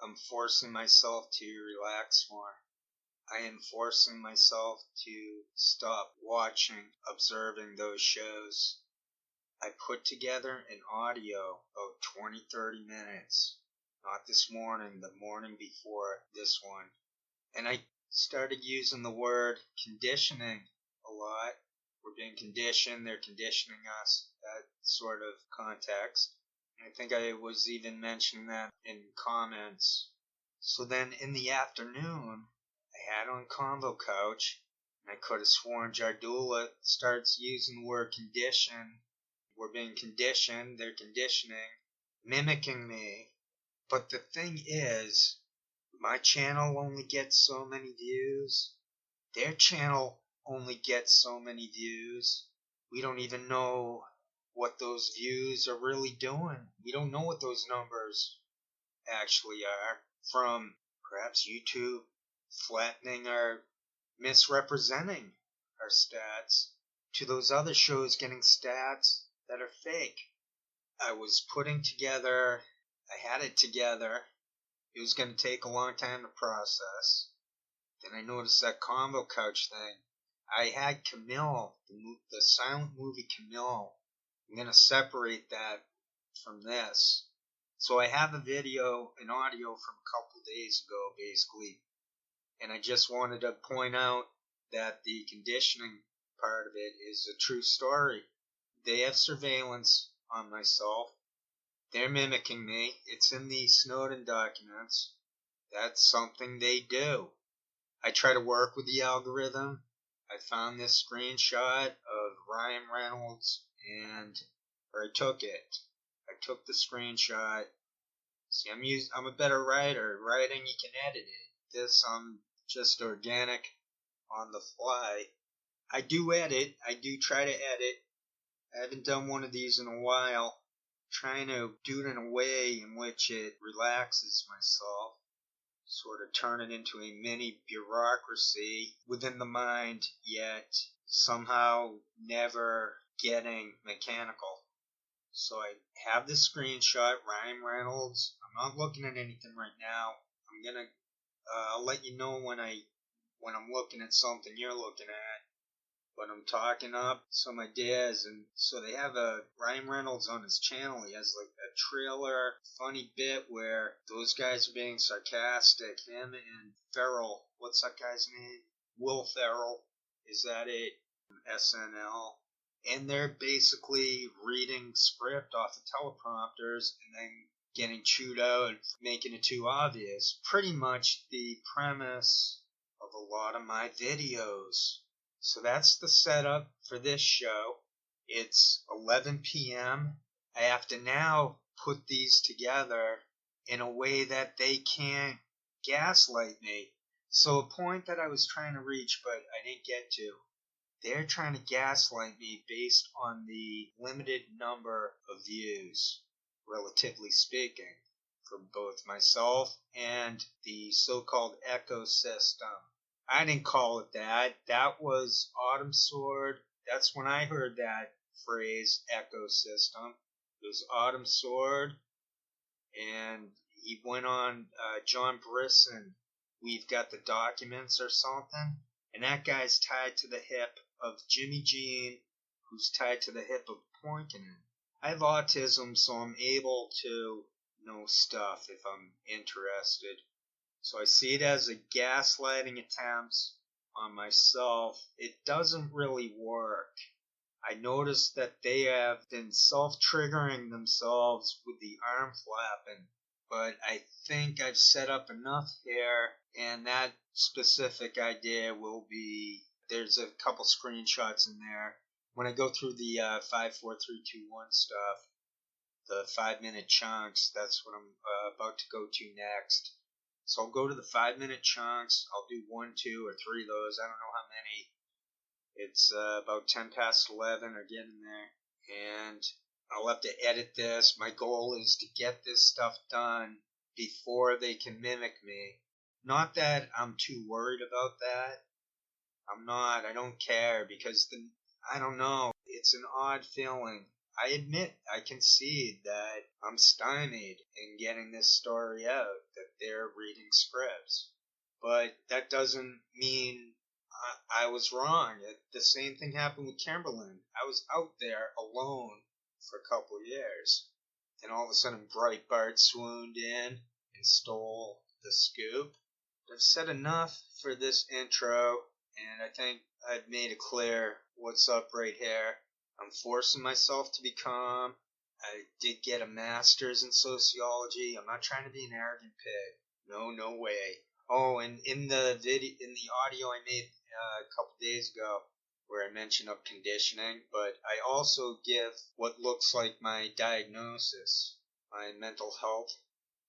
I'm forcing myself to relax more. I am forcing myself to stop watching, observing those shows. I put together an audio of 20-30 minutes, not this morning, the morning before this one. And I started using the word conditioning a lot. We're being conditioned, they're conditioning us, that sort of context. I think I was even mentioning that in comments. So then in the afternoon, I had on Convo Couch, and I could have sworn Jardula starts using the word condition. We're being conditioned, they're conditioning, mimicking me. But the thing is, my channel only gets so many views. Their channel only gets so many views. We don't even know what those views are really doing. We don't know what those numbers actually are, from perhaps YouTube flattening or misrepresenting our stats to those other shows getting stats that are fake. I was putting together, I had it together. It was going to take a long time to process. Then I noticed that Convo Couch thing. I had Camille, the silent movie Camille. I'm going to separate that from this. So I have a video, an audio from a couple days ago, basically. And I just wanted to point out that the conditioning part of it is a true story. They have surveillance on myself. They're mimicking me. It's in the Snowden documents. That's something they do. I try to work with the algorithm. I found this screenshot of Ryan Reynolds or I took it. I took the screenshot. See, I'm a better writer. Writing, you can edit it. This, I'm just organic on the fly. I do edit. I do try to edit. I haven't done one of these in a while. Trying to do it in a way in which it relaxes myself. Sort of turn it into a mini bureaucracy within the mind, yet somehow never getting mechanical. So I have this screenshot, Ryan Reynolds. I'm not looking at anything right now. I'll let you know when I'm looking at something you're looking at. But I'm talking up some ideas, and so they have a Ryan Reynolds on his channel. He has like a trailer, funny bit where those guys are being sarcastic. Him and Ferrell, what's that guy's name? Will Ferrell, is that it? SNL. And they're basically reading script off the teleprompters and then getting chewed out, making it too obvious. Pretty much the premise of a lot of my videos. So that's the setup for this show. It's 11 p.m. I have to now put these together in a way that they can't gaslight me. So a point that I was trying to reach but I didn't get to. They're trying to gaslight me based on the limited number of views, relatively speaking, for both myself and the so-called ecosystem. I didn't call it that. That was Autumn Sword. That's when I heard that phrase, ecosystem. It was Autumn Sword. And he went on, John Brisson, We've Got the Documents or something. And that guy's tied to the hip of Jimmy Jean, who's tied to the hip of Poinkinen. I have autism, so I'm able to know stuff if I'm interested. So I see it as a gaslighting attempt on myself. It doesn't really work. I noticed that they have been self-triggering themselves with the arm flapping. But I think I've set up enough here, and that specific idea will be, there's a couple screenshots in there. When I go through the 5, 4, 3, 2, 1 stuff, the 5-minute chunks, that's what I'm about to go to next. So I'll go to the 5-minute chunks. I'll do 1, 2, or 3 of those. I don't know how many. It's about 10 past 11 or getting there. And I'll have to edit this. My goal is to get this stuff done before they can mimic me. Not that I'm too worried about that. I'm not. I don't care because I don't know. It's an odd feeling. I admit, I concede that I'm stymied in getting this story out, that they're reading scripts. But that doesn't mean I was wrong. The same thing happened with Kimberlyn. I was out there alone for a couple of years. And all of a sudden, Breitbart swooned in and stole the scoop. I've said enough for this intro, and I think I've made it clear what's up right here. I'm forcing myself to be calm. I did get a master's in sociology. I'm not trying to be an arrogant pig. No way. Oh, and in the audio I made a couple days ago, where I mentioned up conditioning, but I also give what looks like my diagnosis, my mental health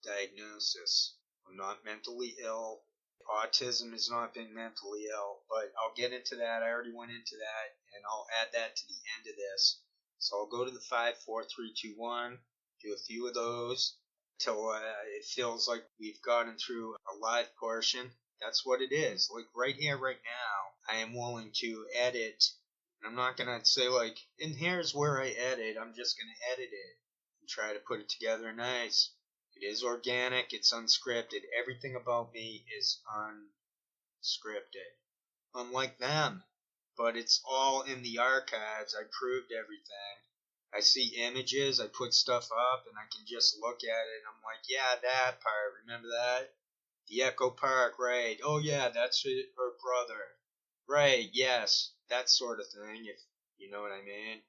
diagnosis. I'm not mentally ill. Autism is not being mentally ill, but I'll get into that. I already went into that, and I'll add that to the end of this. So I'll go to the 5, 4, 3, 2, 1, do a few of those till it feels like we've gotten through a live portion. That's what it is. Like right here, right now, I am willing to edit. And I'm not going to say like, and here's where I edit. I'm just going to edit it and try to put it together nice. It is organic. It's unscripted. Everything about me is unscripted. Unlike them. But it's all in the archives. I proved everything. I see images. I put stuff up and I can just look at it and I'm like, yeah, that part. Remember that? The Echo Park, right. Oh, yeah, that's her brother. Right, yes. That sort of thing, if you know what I mean.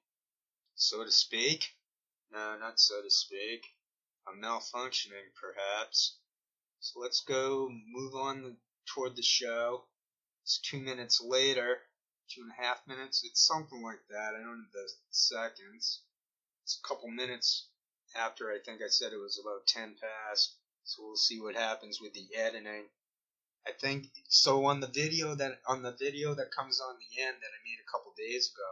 So to speak? No, not so to speak. I'm malfunctioning, perhaps. So let's go move on toward the show. It's 2 minutes later. 2.5 minutes. It's something like that. I don't know the seconds. It's a couple minutes after I think I said it was about 10 past. So we'll see what happens with the editing. I think so on the video that comes on the end that I made a couple days ago.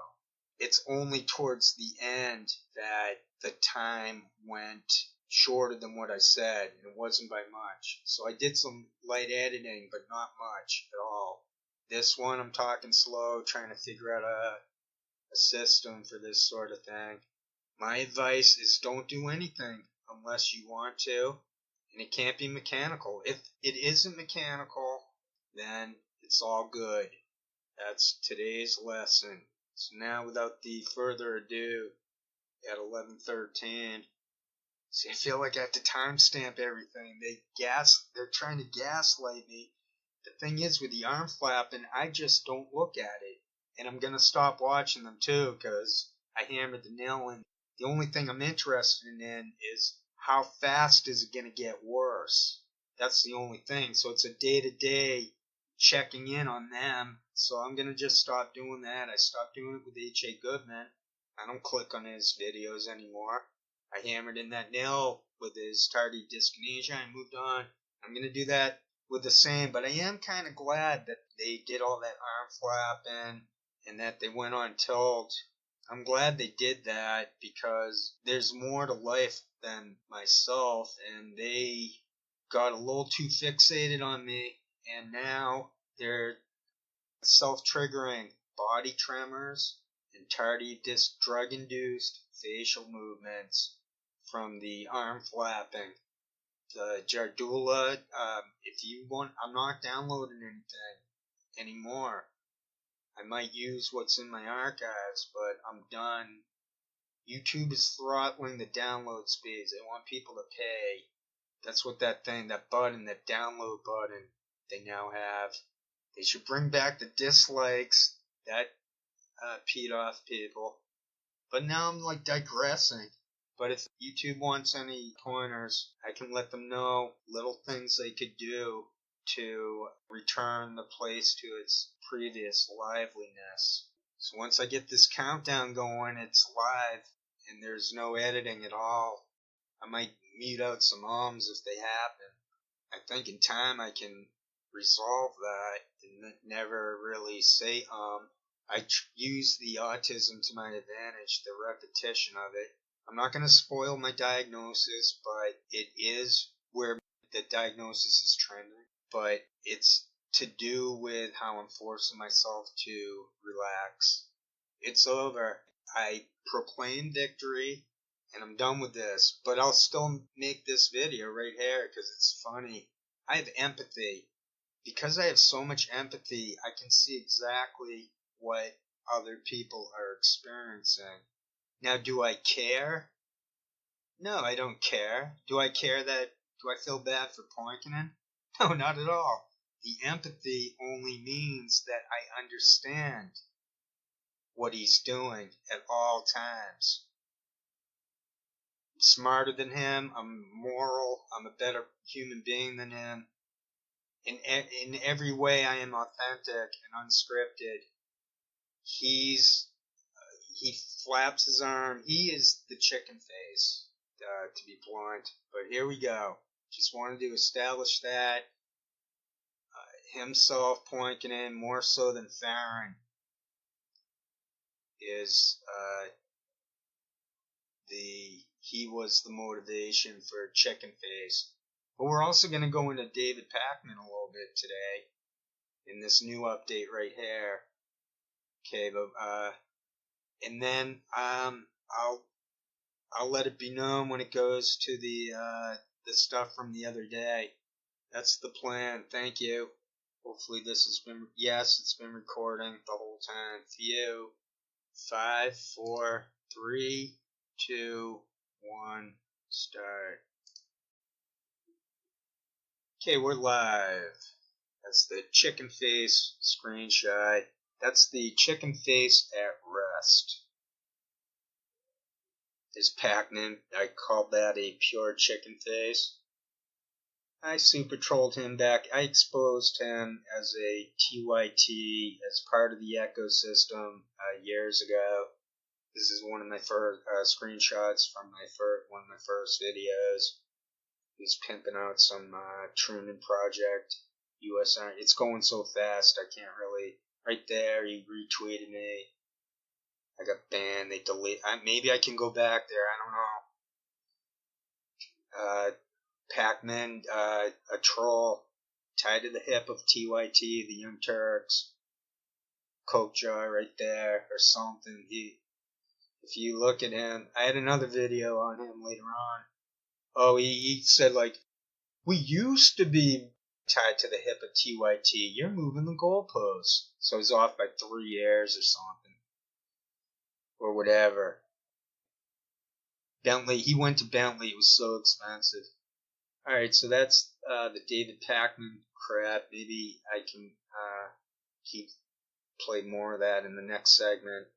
It's only towards the end that the time went shorter than what I said, and it wasn't by much. So I did some light editing, but not much at all. This one I'm talking slow, trying to figure out a system for this sort of thing. My advice is don't do anything unless you want to, and it can't be mechanical. If it isn't mechanical, then it's all good. That's today's lesson. So now without the further ado, at 11:13, see, I feel like I have to timestamp everything. They're trying to gaslight me. The thing is, with the arm flapping, I just don't look at it. And I'm going to stop watching them too, because I hammered the nail in. The only thing I'm interested in is how fast is it going to get worse. That's the only thing. So it's a day-to-day checking in on them. So I'm going to just stop doing that. I stopped doing it with H.A. Goodman. I don't click on his videos anymore. I hammered in that nail with his tardive dyskinesia. I moved on. I'm going to do that with the same, but I am kind of glad that they did all that arm flapping and that they went on tilt. I'm glad they did that because there's more to life than myself, and they got a little too fixated on me, and now they're self-triggering body tremors and tardive drug-induced facial movements from the arm flapping. The Jardula, if you want, I'm not downloading anything anymore. I might use what's in my archives, but I'm done. YouTube is throttling the download speeds. They want people to pay. That's what that button, that download button, they now have. They should bring back the dislikes. That peed off people. But now I'm like digressing. But if YouTube wants any pointers, I can let them know little things they could do to return the place to its previous liveliness. So once I get this countdown going, it's live and there's no editing at all. I might mute out some ums if they happen. I think in time I can resolve that and never really say I use the autism to my advantage, the repetition of it. I'm not going to spoil my diagnosis, but it is where the diagnosis is trending. But it's to do with how I'm forcing myself to relax. It's over. I proclaim victory, and I'm done with this. But I'll still make this video right here because it's funny. I have empathy. Because I have so much empathy, I can see exactly what other people are experiencing. Now, do I care? No, I don't care. Do I feel bad for Poikinen? No, not at all. The empathy only means that I understand what he's doing at all times. I'm smarter than him, I'm moral, I'm a better human being than him. In every way, I am authentic and unscripted. He flaps his arm. He is the chicken face, to be blunt. But here we go. Just wanted to establish that himself pointing in more so than Farron is he was the motivation for chicken face. But we're also going to go into David Pakman a little bit today in this new update right here. Okay, but and then I'll let it be known when it goes to the stuff from the other day. That's the plan. Thank you. Hopefully this has been, yes, it's been recording the whole time. Phew. 5, 4, 3, 2, 1, start. Okay, we're live. That's the chicken face screenshot. That's the chicken face at rest. Is Pakman. I called that a pure chicken face. I super trolled him back. I exposed him as a TYT as part of the ecosystem years ago. This is one of my first screenshots from one of my first videos. He's pimping out some Truman Project USR. It's going so fast I can't really. Right there, he retweeted me. I got banned. They delete. Maybe I can go back there. I don't know. Pakman, a troll, tied to the hip of TYT, the Young Turks, Coke jar right there, or something. If you look at him, I had another video on him later on. Oh, he said, like, we used to be tied to the hip of TYT. You're moving the goalposts. So he's off by 3 years or something. Or whatever. Bentley, he went to Bentley. It was so expensive. Alright, so that's the David Pakman crap. Maybe I can play more of that in the next segment.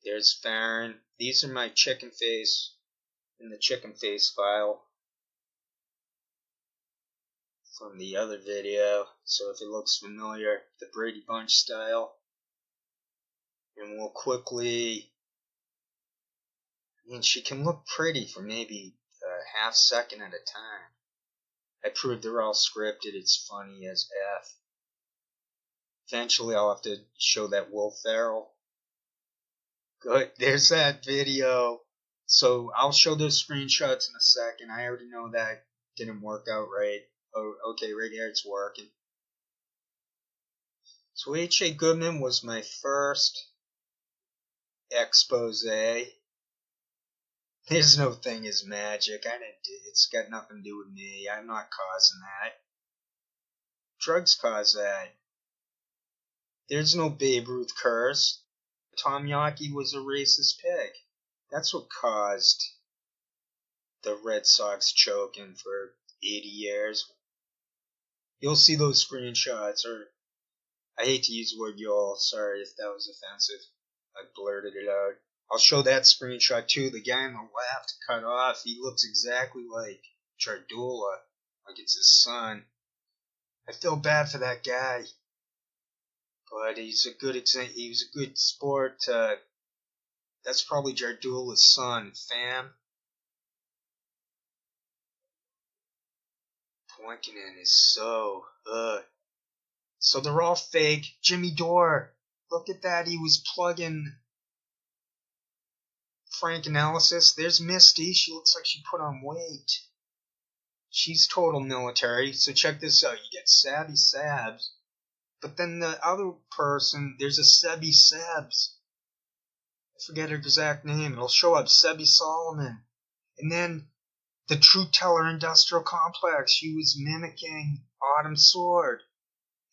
There's Farron. These are my chicken face in the chicken face file from the other video. So if it looks familiar, the Brady Bunch style. And we'll quickly... I mean, she can look pretty for maybe a half second at a time. I proved they're all scripted. It's funny as F. Eventually, I'll have to show that Will Ferrell. Good. There's that video. So I'll show those screenshots in a second. I already know that didn't work out right. Oh, okay, right here it's working. So H.A. Goodman was my first expose. There's no thing is magic. It's got nothing to do with me. I'm not causing that. Drugs cause that. There's no Babe Ruth curse. Tom Yawkey was a racist pig. That's what caused the Red Sox choking for 80 years. You'll see those screenshots, or I hate to use the word y'all. Sorry if that was offensive. I blurted it out. I'll show that screenshot too. The guy on the left cut off. He looks exactly like Jardula, like it's his son. I feel bad for that guy, but he's a good example. He was a good sport. That's probably Jardula's son, Fam. Poikinen is so So they're all fake. Jimmy Dore, look at that. He was plugging Frank Analysis. There's Misty. She looks like she put on weight. She's total military. So check this out. You get Sabby Sabs. But then the other person, there's a Sebby Sabs. I forget her exact name. It'll show up Sebi Solomon. And then the Truth Teller Industrial Complex. She was mimicking Autumn Sword.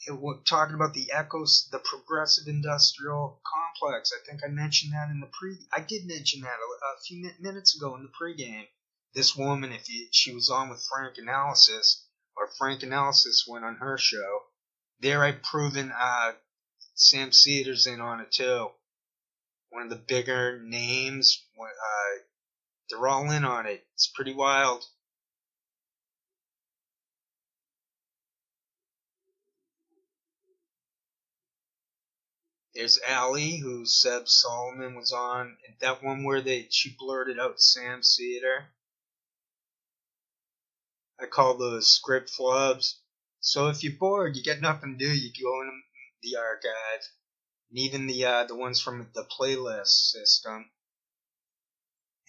It was talking about the echoes, the Progressive Industrial Complex. I think I mentioned that in the I did mention that a few minutes ago in the pregame. This woman, she was on with Frank Analysis, or Frank Analysis went on her show. There I've proven Sam Cedars in on it too. One of the bigger names. They're all in on it. It's pretty wild. There's Allie, who Seb Solomon was on. That one where she blurted out Sam Cedar. I call those script flubs. So if you're bored, you got nothing to do, you go in the archive. And even the ones from the playlist system.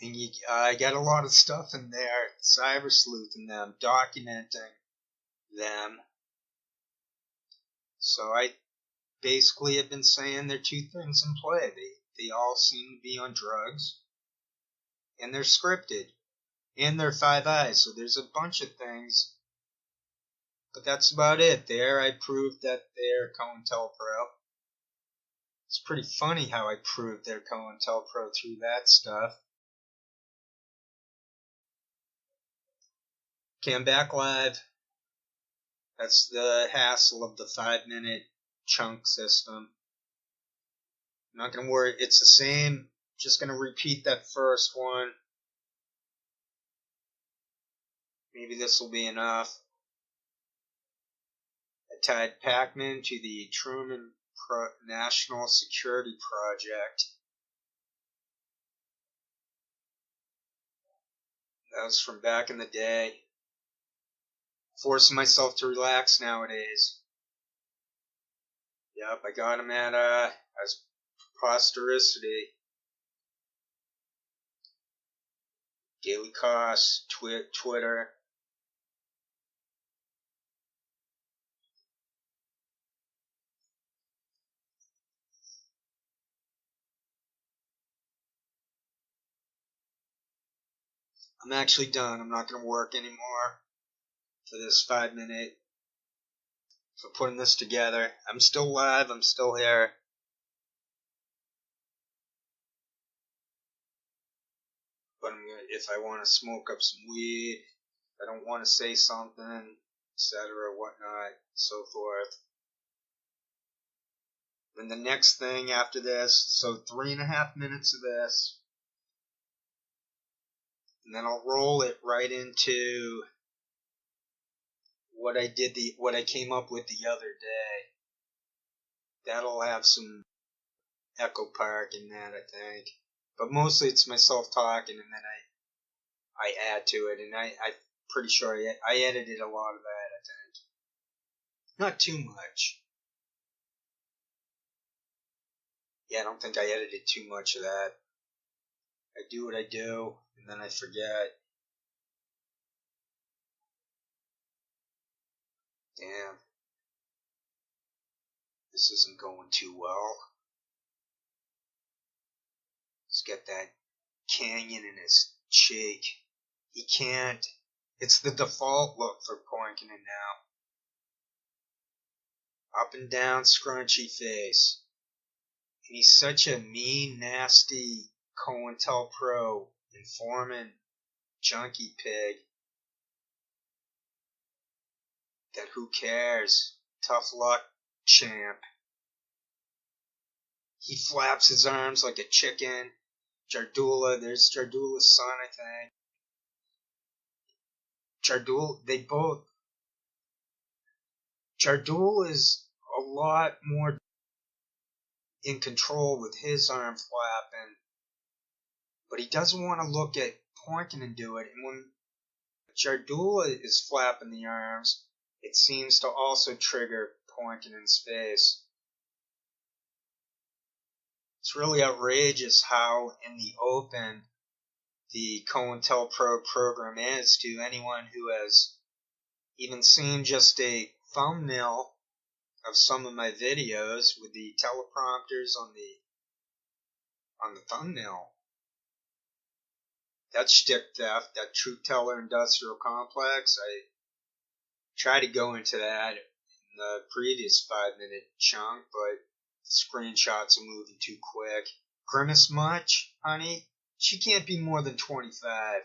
And I got a lot of stuff in there, cyber sleuthing them, documenting them. So I basically have been saying there are two things in play. They all seem to be on drugs, and they're scripted, and they're Five Eyes. So there's a bunch of things, but that's about it. There I proved that they're COINTELPRO. It's pretty funny how I proved they're COINTELPRO through that stuff. Okay, I'm back live. That's the hassle of the 5-minute chunk system. I'm not going to worry. It's the same. Just going to repeat that first one. Maybe this will be enough. I tied Pac-Man to the Truman National Security Project. That was from back in the day. Forcing myself to relax nowadays. Yep, I got him at as prepostericity. Daily Cost, Twitter. I'm actually done. I'm not going to work anymore for this 5-minute. For putting this together. I'm still live. I'm still here. But if I want to smoke up some weed, if I don't want to say something, etc., whatnot, so forth. Then the next thing after this, so 3.5 minutes of this. And then I'll roll it right into what I came up with the other day. That'll have some Echo Park in that, I think. But mostly it's myself talking, and then I add to it, and I'm pretty sure I edited a lot of that, I think. Not too much. Yeah, I don't think I edited too much of that. I do what I do, and then I forget. Damn. This isn't going too well. He's got that canyon in his cheek. He can't. It's the default look for Poinkinen now. Up and down, scrunchy face. And he's such a mean, nasty COINTELPRO informant junkie pig that who cares? Tough luck, champ. He flaps his arms like a chicken. Jardula, there's Jardula's son, I think. Jardula is a lot more in control with his arm flapping, but he doesn't want to look at Poinkinen do it. And when Jardula is flapping the arms, it seems to also trigger Poinkinen's face. It's really outrageous how in the open the COINTELPRO program is to anyone who has even seen just a thumbnail of some of my videos with the teleprompters on the thumbnail. That's shtick theft, that truth teller industrial complex. I tried to go into that in the previous 5-minute chunk, but screenshots are moving too quick. Grimace much, honey? She can't be more than 25.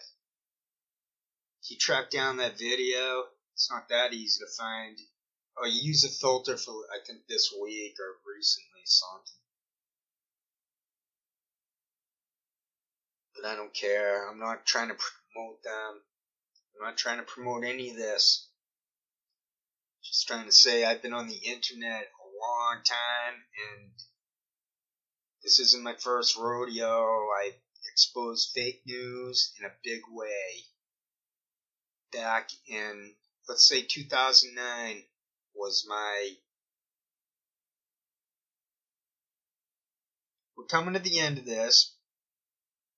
You track down that video, it's not that easy to find. Oh, you use a filter for, I think, this week or recently something. But I don't care. I'm not trying to promote them. I'm not trying to promote any of this. Just trying to say I've been on the internet a long time, and this isn't my first rodeo. I exposed fake news in a big way. Back in, let's say 2009 was my... We're coming to the end of this,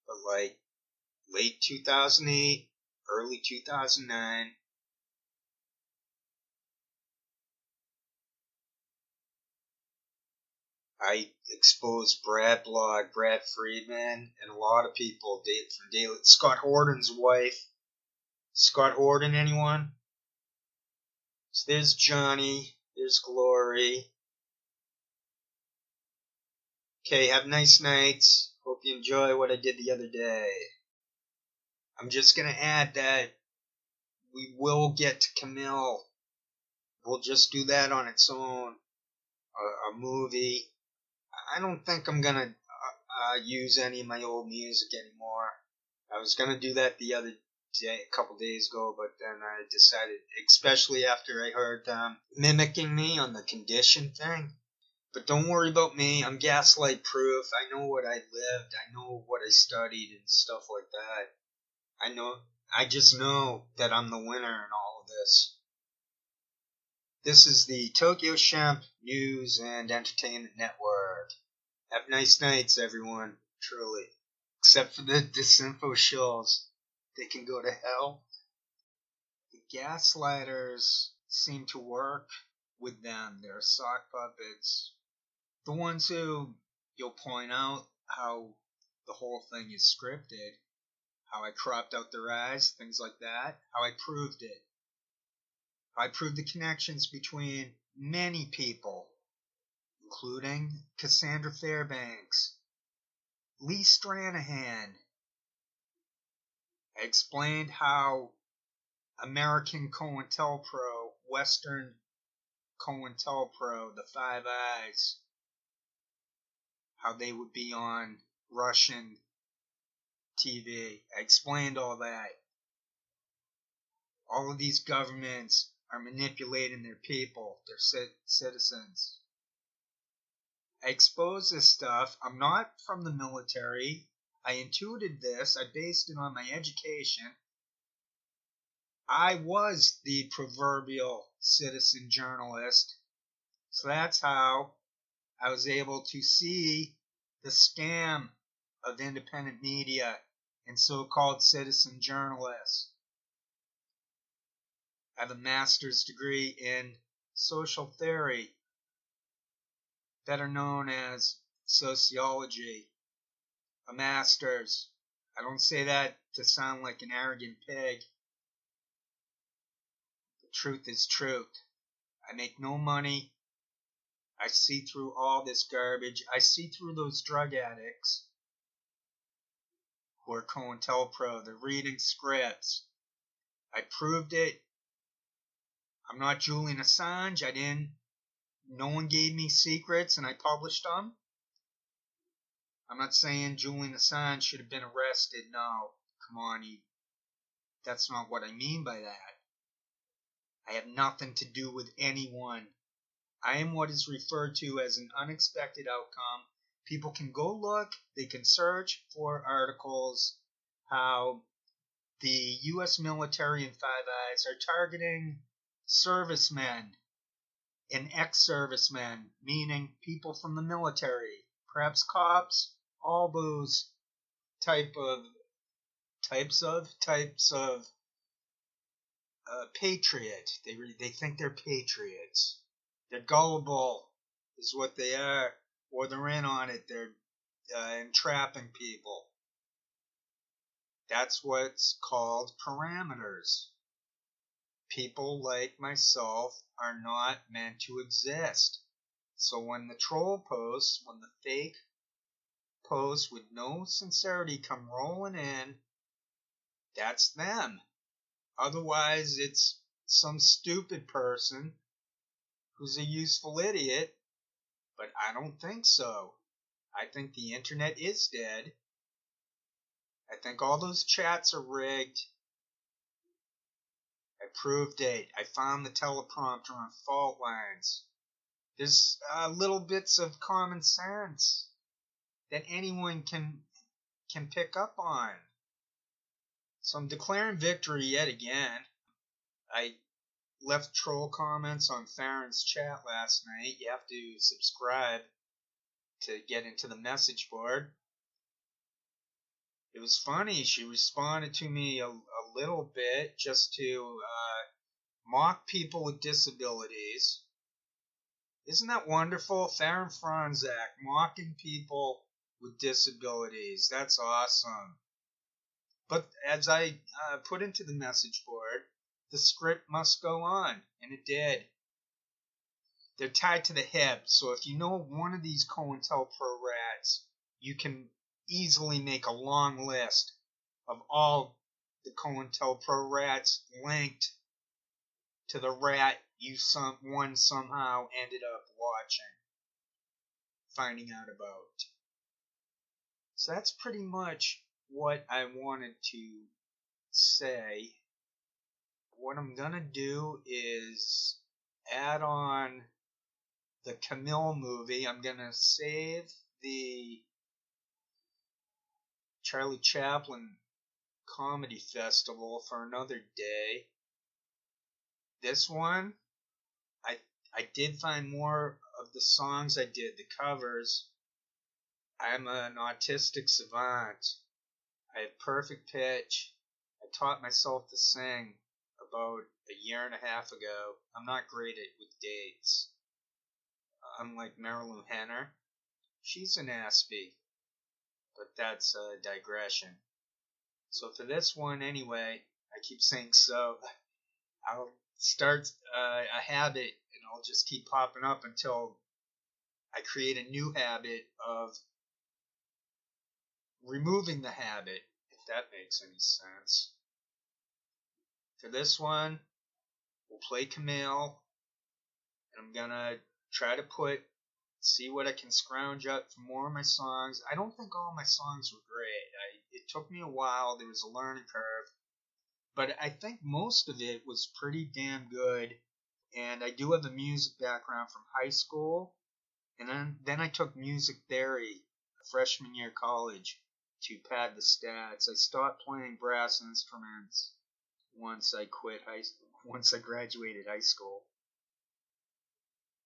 but like late 2008, early 2009, I exposed Brad Friedman, and a lot of people from Daily. Scott Horton's wife. Scott Horton, anyone? So there's Johnny. There's Glory. Okay, have nice nights. Hope you enjoy what I did the other day. I'm just going to add that we will get to Camille. We'll just do that on its own. A movie. I don't think I'm going to use any of my old music anymore. I was going to do that the other day, a couple days ago, but then I decided, especially after I heard them mimicking me on the Condition thing. But don't worry about me. I'm gaslight proof. I know what I lived. I know what I studied and stuff like that. I just know that I'm the winner in all of this. This is the Tokyo Shemp News and Entertainment Network. Have nice nights, everyone. Truly. Except for the disinfo shills. They can go to hell. The gaslighters seem to work with them. They're sock puppets. The ones who you'll point out how the whole thing is scripted, how I cropped out their eyes, things like that, how I proved it. I proved the connections between many people, including Cassandra Fairbanks, Lee Stranahan. I explained how American COINTELPRO, Western COINTELPRO, the Five Eyes, how they would be on Russian TV. I explained all that. All of these governments are manipulating their people, their citizens. I exposed this stuff. I'm not from the military. I intuited this. I based it on my education. I was the proverbial citizen journalist. So that's how I was able to see the scam of independent media and so-called citizen journalists. I have a master's degree in social theory, better known as sociology. A master's. I don't say that to sound like an arrogant pig. The truth is truth. I make no money. I see through all this garbage. I see through those drug addicts who are COINTELPRO. They're reading scripts. I proved it. I'm not Julian Assange. No one gave me secrets and I published them. I'm not saying Julian Assange should have been arrested. No, come on. That's not what I mean by that. I have nothing to do with anyone. I am what is referred to as an unexpected outcome. People can go look. They can search for articles how the U.S. military and Five Eyes are targeting servicemen and ex-servicemen, meaning people from the military, perhaps cops, all those types of patriot. They think they're patriots. They're gullible, is what they are, or they're in on it. entrapping people. That's what's called parameters. People like myself are not meant to exist. So when the troll posts, when the fake posts with no sincerity come rolling in, that's them. Otherwise, it's some stupid person who's a useful idiot, but I don't think so. I think the internet is dead. I think all those chats are rigged. I proved it. I found the teleprompter on fault lines. There's little bits of common sense that anyone can pick up on. So I'm declaring victory yet again. I left troll comments on Farron's chat last night. You have to subscribe to get into the message board. It was funny. She responded to me a little bit just to mock people with disabilities. Isn't that wonderful? Farron Franzak mocking people with disabilities. That's awesome. But as I put into the message board, the script must go on, and it did. They're tied to the hip, so if you know one of these COINTELPRO rats, you can easily make a long list of all the COINTELPRO rats linked to the rat you somehow ended up watching, finding out about. So that's pretty much what I wanted to say. What I'm gonna do is add on the Camille movie. I'm gonna save the Charlie Chaplin Comedy Festival for another day. This one, I did find more of the songs I did, the covers. I'm an autistic savant. I have perfect pitch. I taught myself to sing about a year and a half ago. I'm not great with dates. Unlike Marilyn Henner, she's an Aspie. But that's a digression. So for this one anyway, I keep saying so. I'll start a habit and I'll just keep popping up until I create a new habit of removing the habit, if that makes any sense. For this one, we'll play Camille, and I'm gonna try to see what I can scrounge up for more of my songs. I don't think all my songs were great. It took me a while. There was a learning curve. But I think most of it was pretty damn good. And I do have a music background from high school. And then I took music theory freshman year college to pad the stats. I stopped playing brass instruments once I graduated high school.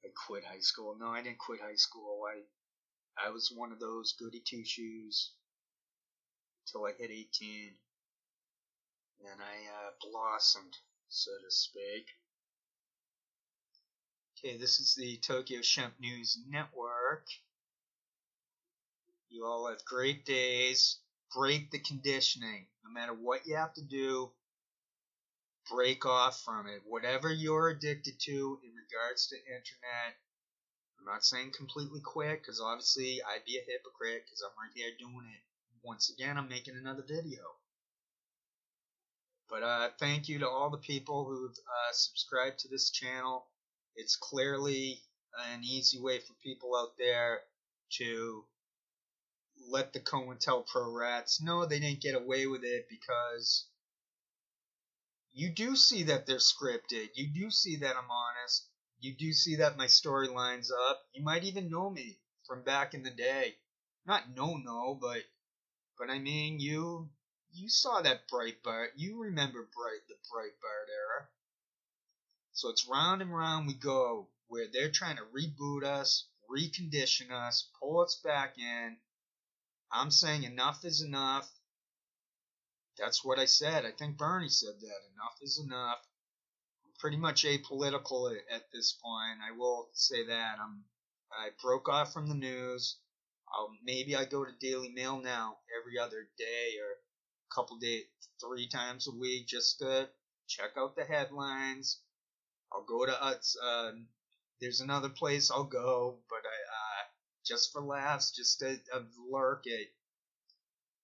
I quit high school. No, I didn't quit high school. I was one of those goody two-shoes till I hit 18. And I blossomed, so to speak. Okay, this is the Tokyo Shemp News Network. You all have great days. Break the conditioning. No matter what you have to do, break off from it. Whatever you're addicted to in regards to internet, I'm not saying completely quit, because obviously I'd be a hypocrite, because I'm right here doing it. Once again, I'm making another video. But thank you to all the people who've subscribed to this channel. It's clearly an easy way for people out there to let the COINTELPRO rats know they didn't get away with it, because you do see that they're scripted. You do see that I'm honest. You do see that my story lines up. You might even know me from back in the day. Not but I mean, you saw that Breitbart. You remember the Breitbart era. So it's round and round we go, where they're trying to reboot us, recondition us, pull us back in. I'm saying enough is enough. That's what I said. I think Bernie said that. Enough is enough. I'm pretty much apolitical at this point. I will say that. I broke off from the news. Maybe I go to Daily Mail now every other day or a couple days, 3 times a week, just to check out the headlines. I'll go to there's another place I'll go, but I just for laughs, just to lurk at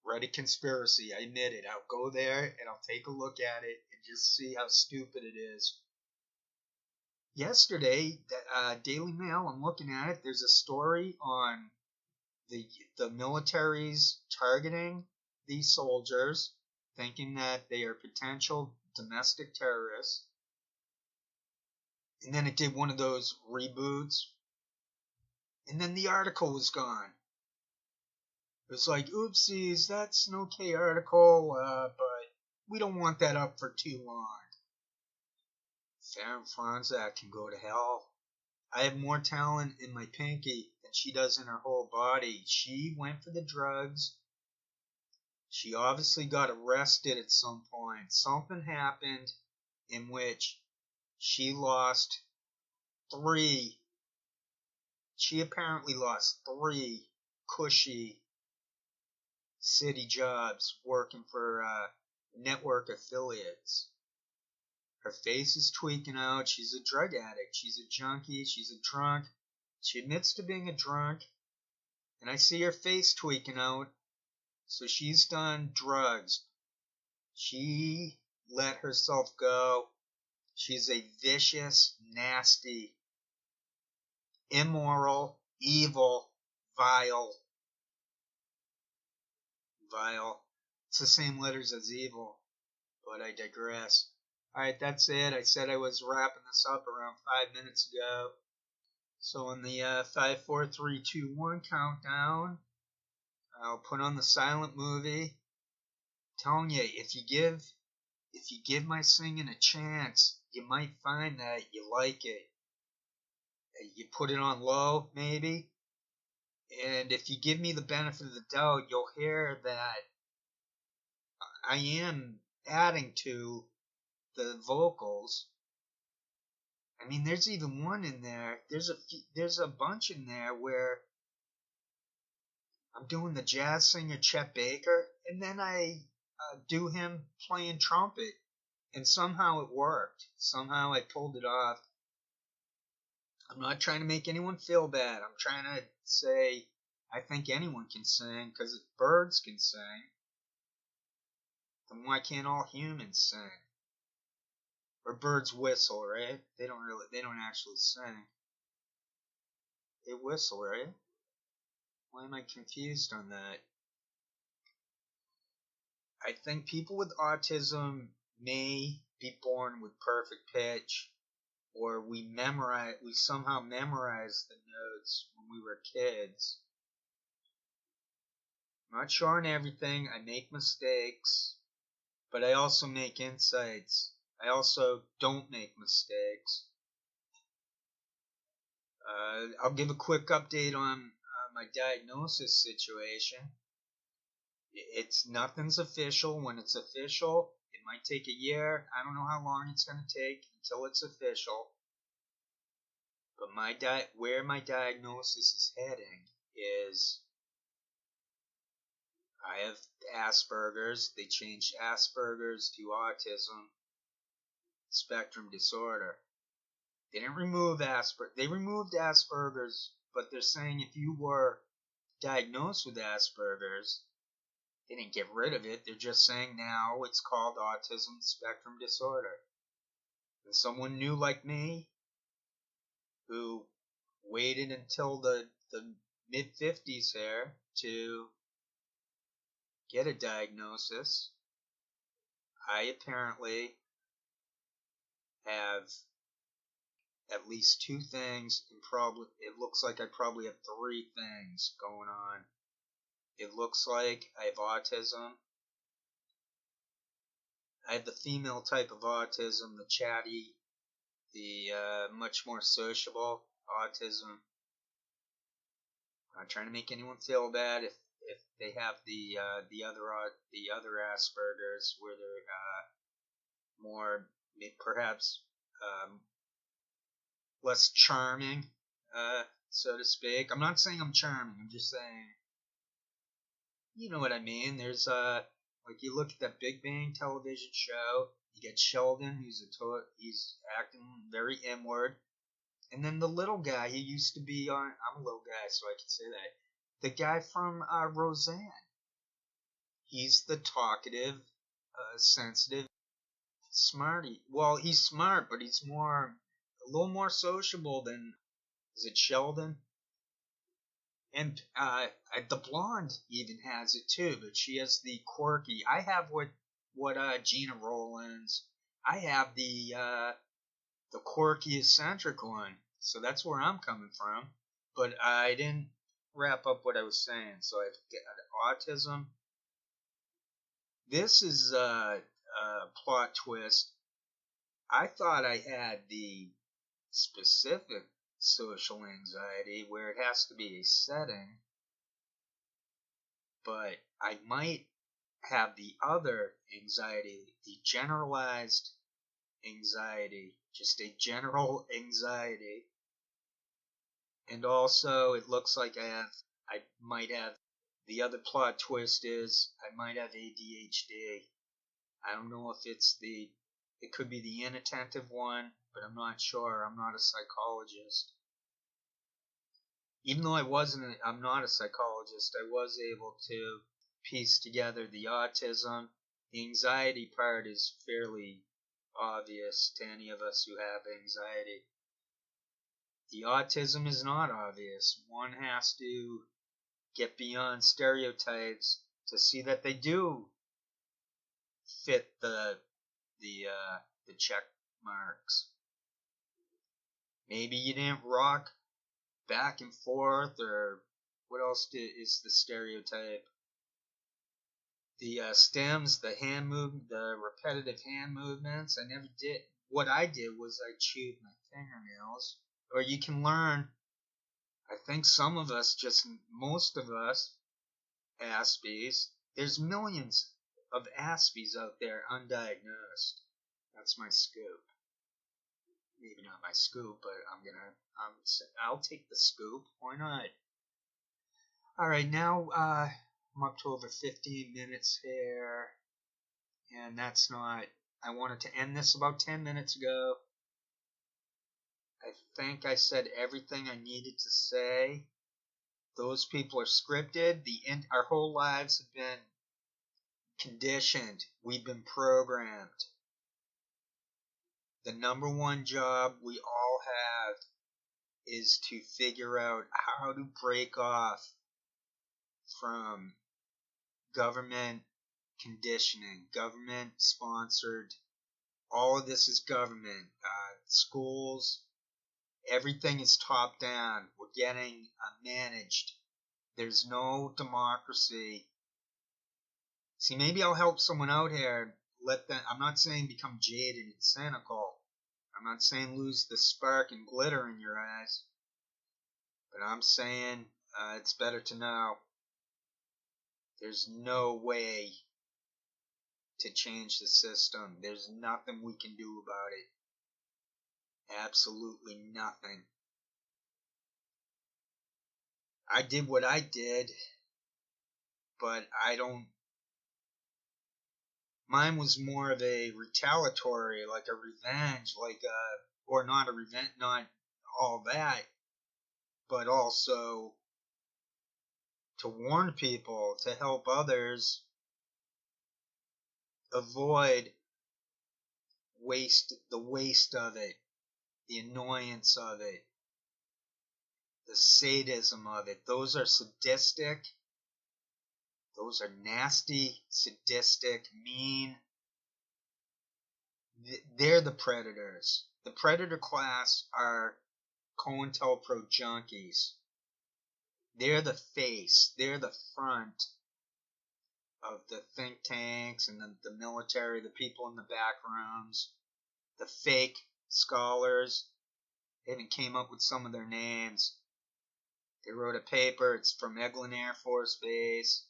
Reddit conspiracy. I admit it. I'll go there and I'll take a look at it and just see how stupid it is. Yesterday, Daily Mail, I'm looking at it. There's a story on the military's targeting these soldiers, thinking that they are potential domestic terrorists. And then it did one of those reboots. And then the article was gone. It was like, oopsies, that's an okay article, but we don't want that up for too long. Farrah Franzak can go to hell. I have more talent in my pinky than she does in her whole body. She went for the drugs. She obviously got arrested at some point. Something happened in which she lost 3. She apparently lost 3 cushy city jobs working for network affiliates. Her face is tweaking out. She's a drug addict. She's a junkie. She's a drunk. She admits to being a drunk. And I see her face tweaking out. So she's done drugs. She let herself go. She's a vicious, nasty, immoral, evil, vile. It's the same letters as evil, but I digress. Alright, that's it. I said I was wrapping this up around 5 minutes ago. So in the 5, 4, 3, 2, 1 countdown, I'll put on the silent movie. I'm telling you, if you give my singing a chance, you might find that you like it. You put it on low, maybe. And if you give me the benefit of the doubt, you'll hear that I am adding to the vocals. I mean, there's even one in there. There's a bunch in there where I'm doing the jazz singer Chet Baker, and then I do him playing trumpet, and somehow it worked. Somehow I pulled it off. I'm not trying to make anyone feel bad. I'm trying to say I think anyone can sing, because if birds can sing, then why can't all humans sing? Or birds whistle, right? They don't actually sing. They whistle, right? Why am I confused on that? I think people with autism may be born with perfect pitch, or we somehow memorize the notes when we were kids. I'm not sure on everything. I make mistakes, but I also make insights. I also don't make mistakes. I'll give a quick update on my diagnosis situation. Nothing's official. When it's official, it might take a year. I don't know how long it's going to take until it's official. But where my diagnosis is heading is I have Asperger's. They changed Asperger's to autism spectrum disorder. They didn't remove Asperger's. They removed Asperger's, but they're saying if you were diagnosed with Asperger's, they didn't get rid of it. They're just saying now it's called autism spectrum disorder. And someone new like me, who waited until the mid-50s here to get a diagnosis, I apparently have at least 2 things, and it looks like I probably have 3 things going on. It looks like I have autism. I have the female type of autism, the chatty, the much more sociable autism. I'm not trying to make anyone feel bad if they have the other Asperger's, where they're more perhaps less charming, so to speak. I'm not saying I'm charming. I'm just saying you know what I mean. There's like you look at that Big Bang television show. You get Sheldon, he's acting very inward, and then the little guy. He used to be on. I'm a little guy, so I can say that. The guy from Roseanne. He's the talkative, sensitive, smarty. Well, he's smart, but he's a little more sociable than. Is it Sheldon? And the blonde even has it too, but she has the quirky. I have what Gina Rollins. I have the quirky eccentric one. So that's where I'm coming from. But I didn't wrap up what I was saying. So I've got autism. This is a plot twist. I thought I had the specific social anxiety where it has to be a setting, but I might have the other anxiety, the generalized anxiety, just a general anxiety. And also, it looks like I might have, the other plot twist is I might have ADHD. I don't know if it could be the inattentive one, but I'm not sure. I'm not a psychologist. Even though I'm not a psychologist, I was able to piece together the autism. The anxiety part is fairly obvious to any of us who have anxiety. The autism is not obvious. One has to get beyond stereotypes to see that they do fit the check marks. Maybe you didn't rock back and forth, or what else is the stereotype? The stems, the repetitive hand movements. I never did. What I did was I chewed my fingernails. Or you can learn. I think most of us, Aspies, there's millions of Aspies out there undiagnosed. That's my scoop. Maybe not my scoop, but I'll take the scoop. Why not? All right, now I'm up to over 15 minutes here, and that's not. I wanted to end this about 10 minutes ago. I think I said everything I needed to say. Those people are scripted. Our whole lives have been conditioned. We've been programmed. The number one job we all have is to figure out how to break off from government conditioning, government sponsored. All of this is government. Schools, everything is top down. We're getting managed. There's no democracy. See, maybe I'll help someone out here. I'm not saying become jaded and cynical. I'm not saying lose the spark and glitter in your eyes. But I'm saying it's better to know there's no way to change the system. There's nothing we can do about it. Absolutely nothing. I did what I did, but mine was more of a retaliatory, like a revenge, or not a revenge, not all that, but also to warn people, to help others avoid the waste of it, the annoyance of it, the sadism of it. Those are sadistic. Those are nasty, sadistic, mean. They're the predators. The predator class are COINTELPRO junkies. They're the face. They're the front of the think tanks and the military, the people in the back rooms, the fake scholars. They even came up with some of their names. They wrote a paper. It's from Eglin Air Force Base.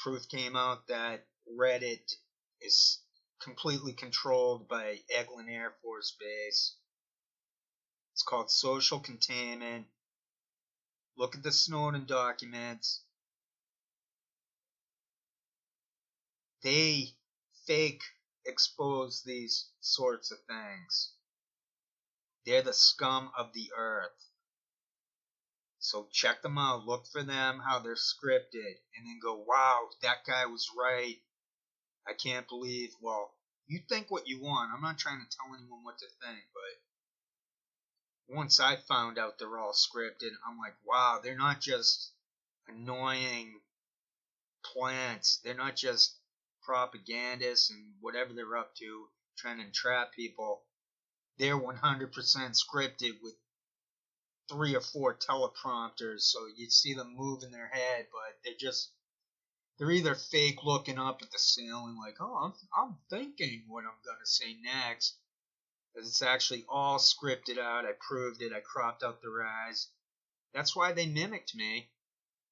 Proof came out that Reddit is completely controlled by Eglin Air Force Base. It's called social containment. Look at the Snowden documents. They fake expose these sorts of things. They're the scum of the earth. So check them out, look for them, how they're scripted, and then go, wow, that guy was right. I can't believe, well, you think what you want. I'm not trying to tell anyone what to think, but once I found out they're all scripted, I'm like, wow, they're not just annoying plants. They're not just propagandists and whatever they're up to, trying to entrap people. They're 100% scripted with 3 or 4 teleprompters, so you see them moving their head, but they're either fake looking up at the ceiling like, oh, I'm thinking what I'm gonna say next, because it's actually all scripted out. I proved it. I cropped out their eyes. That's why they mimicked me.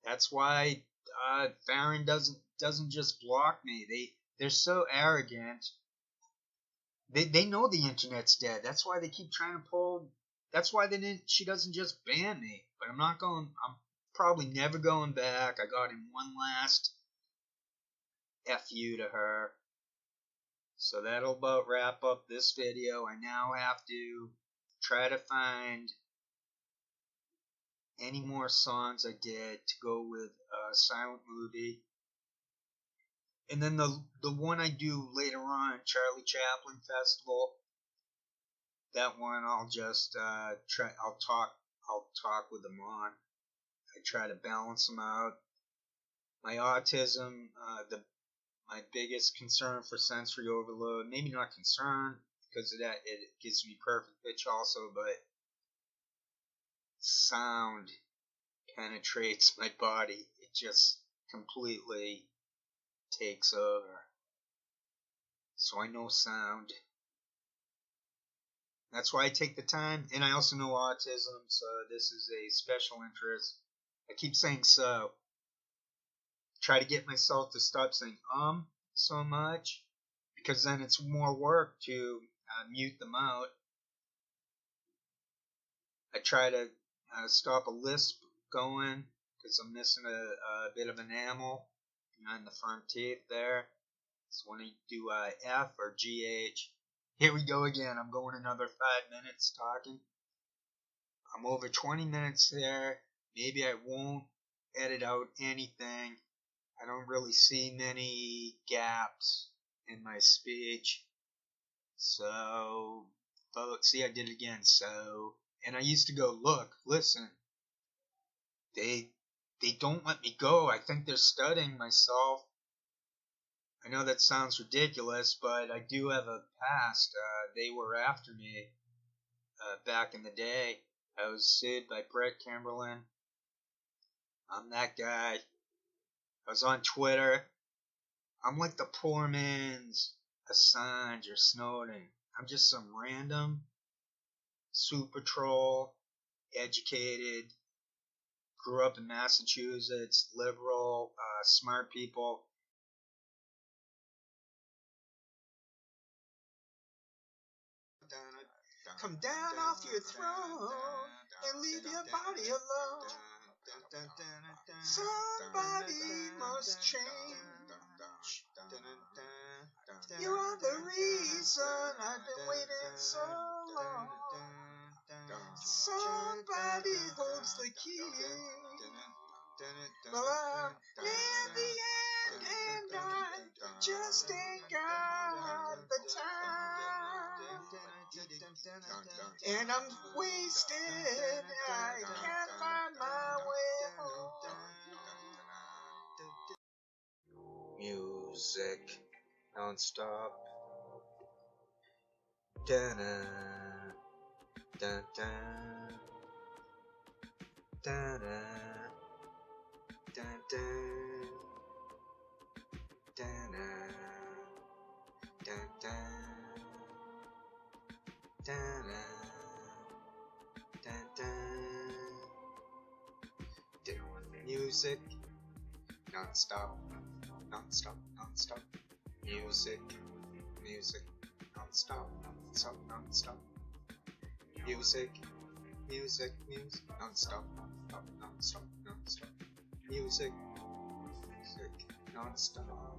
That's why Farron doesn't just block me. They're so arrogant. They know the internet's dead. That's why they keep trying to pull. That's why she doesn't just ban me. But I'm probably never going back. I got in one last FU to her. So that'll about wrap up this video. I now have to try to find any more songs I did to go with a silent movie. And then the one I do later on, Charlie Chaplin Festival, that one I'll just I'll talk with them on. I try to balance them out. My autism, my biggest concern for sensory overload, maybe not concern because of that, it gives me perfect pitch also, but sound penetrates my body. It just completely takes over. So I know sound. That's why I take the time, and I also know autism, so this is a special interest. I keep saying so. Try to get myself to stop saying so much, because then it's more work to mute them out. I try to stop a lisp going, because I'm missing a bit of enamel behind the front teeth there. So when I do F or GH, here we go again. I'm going another 5 minutes talking. I'm over 20 minutes there. Maybe I won't edit out anything. I don't really see many gaps in my speech. So, see, I did it again. So, and I used to go, look, listen. They don't let me go. I think they're studying myself. I know that sounds ridiculous, but I do have a past. They were after me back in the day. I was sued by Brett Kimberlin. I'm that guy. I was on Twitter. I'm like the poor man's Assange or Snowden. I'm just some random super troll, educated, grew up in Massachusetts, liberal, smart people. Come down off your throne and leave your body alone. Somebody must change. You are the reason I've been waiting so long. Somebody holds the key. Well, I'm near the end and I just ain't got the time. And I'm wasted, I can't find my way home. Music non-stop. Da-da, da-da, da-da, da-da, da-da, da-da, da-da, da-da. Music non-stop, non-stop, non-stop. Music, music non-stop, non-stop, non-stop. Music, music, music non-stop, non-stop, non-stop, non-stop. Music, music non-stop.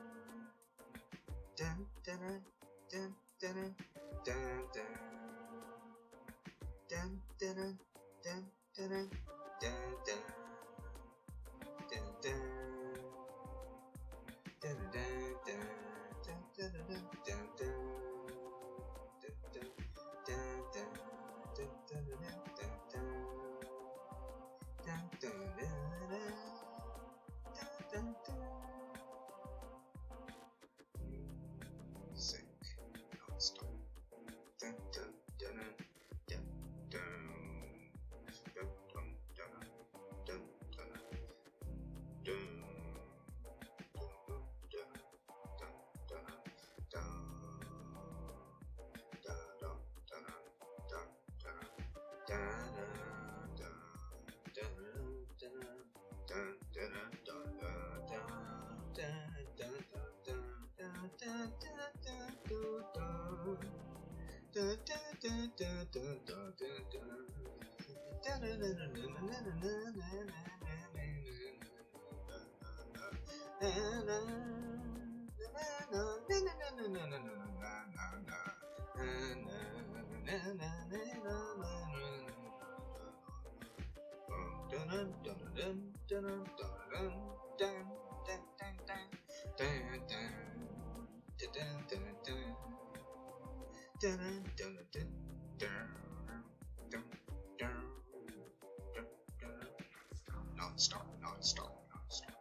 Non-stop, non-stop, non-stop.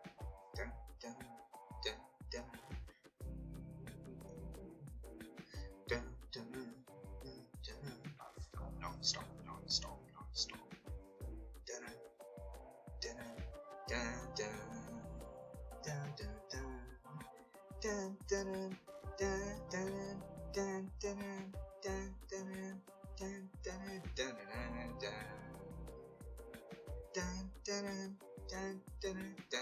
Dun, dun, dun, dun. Dun, dun, dun, dun. Non-stop, non-stop, non-stop. Dun, dun, dun, dun. Dun, dun, dun. Dun, dun, dun, dun, dun, dun, dun, dun, dun, dun, dun, dun. Dun, dun, dun, dun, dun, dun,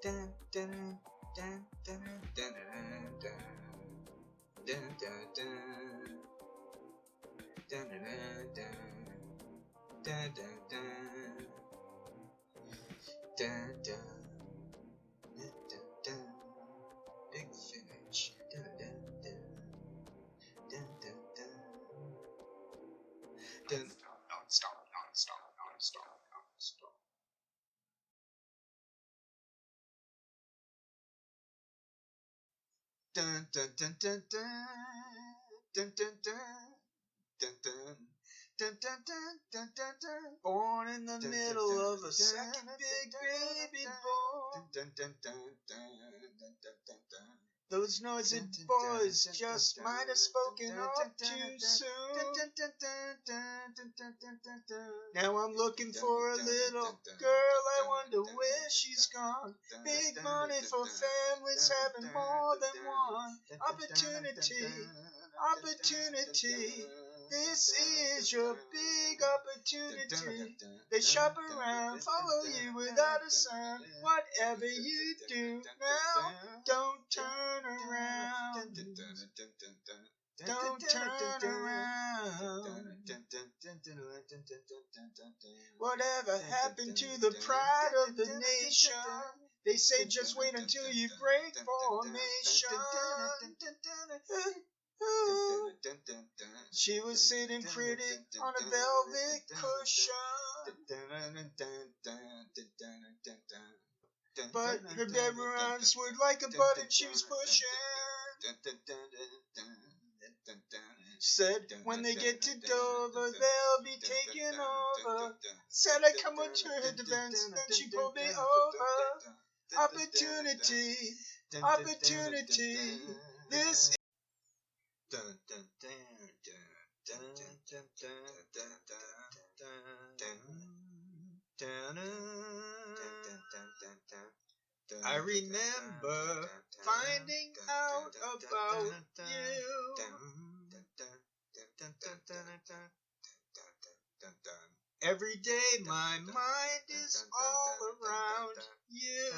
dun, dun, dun, dun, dun, dun, dun, dun, dun, dun, dun, dun, dun. Big finish. Dun, dun, dun, dun, dun, dun. Dun, non-stop, non-stop, non-stop, non-stop. Dun, dun, dun, dun, dun, dun, dun, dun. Dun, dun. Dun, dun, dun, dun, dun, dun. Born in the middle of a second big baby boy. Dun, dun, dun, dun, dun, dun, dun, dun. Those noisy boys just might have spoken up too soon. Now I'm looking for a little girl, I wonder where she's gone. Big money for families having more than one opportunity. Opportunity. This is your big opportunity. They shop around, follow you without a sign. Whatever you do now, don't turn around. Don't turn around. Whatever happened to the pride of the nation? They say just wait until you break formation. She was sitting pretty on a velvet cushion, but her bedroom arms were like a button she was pushing. Said when they get to Dover, they'll be taking over. Said I come up to her defense, then she pulled me over. Opportunity, opportunity. This. I remember finding out about you. Every day my mind is all around you.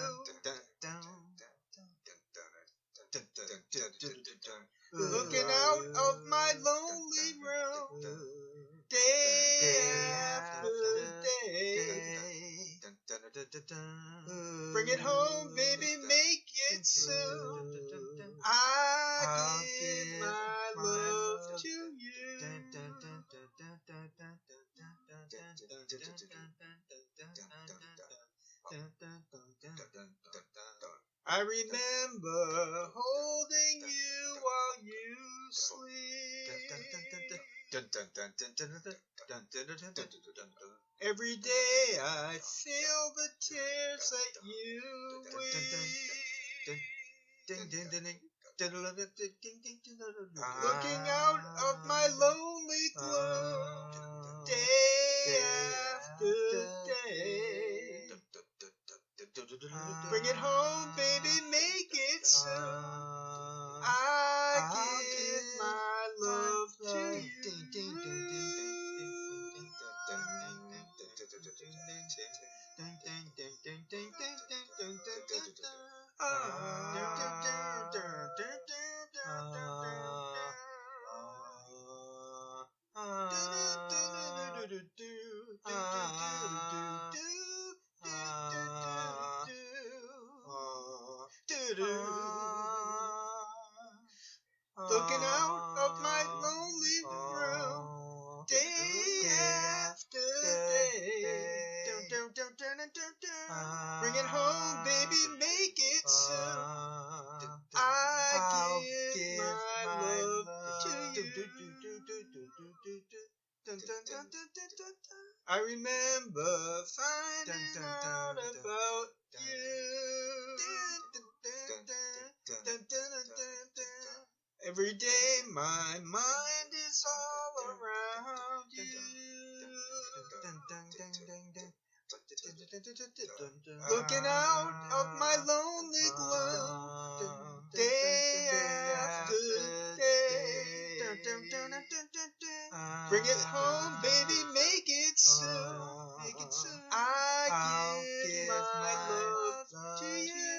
Looking out of my lonely room, day after day. Bring it home, baby, make it soon. I give my love to you. I remember holding you while you sleep. Every day I feel the tears that you weep. Looking out of my lonely gloom, day after day. Bring it home, baby, make it soon. I give my love to you. I remember finding out about you. Every day my mind is all around you. Looking out of my lonely glow, day after day. Bring it home, baby, make it soon. I give my love to you.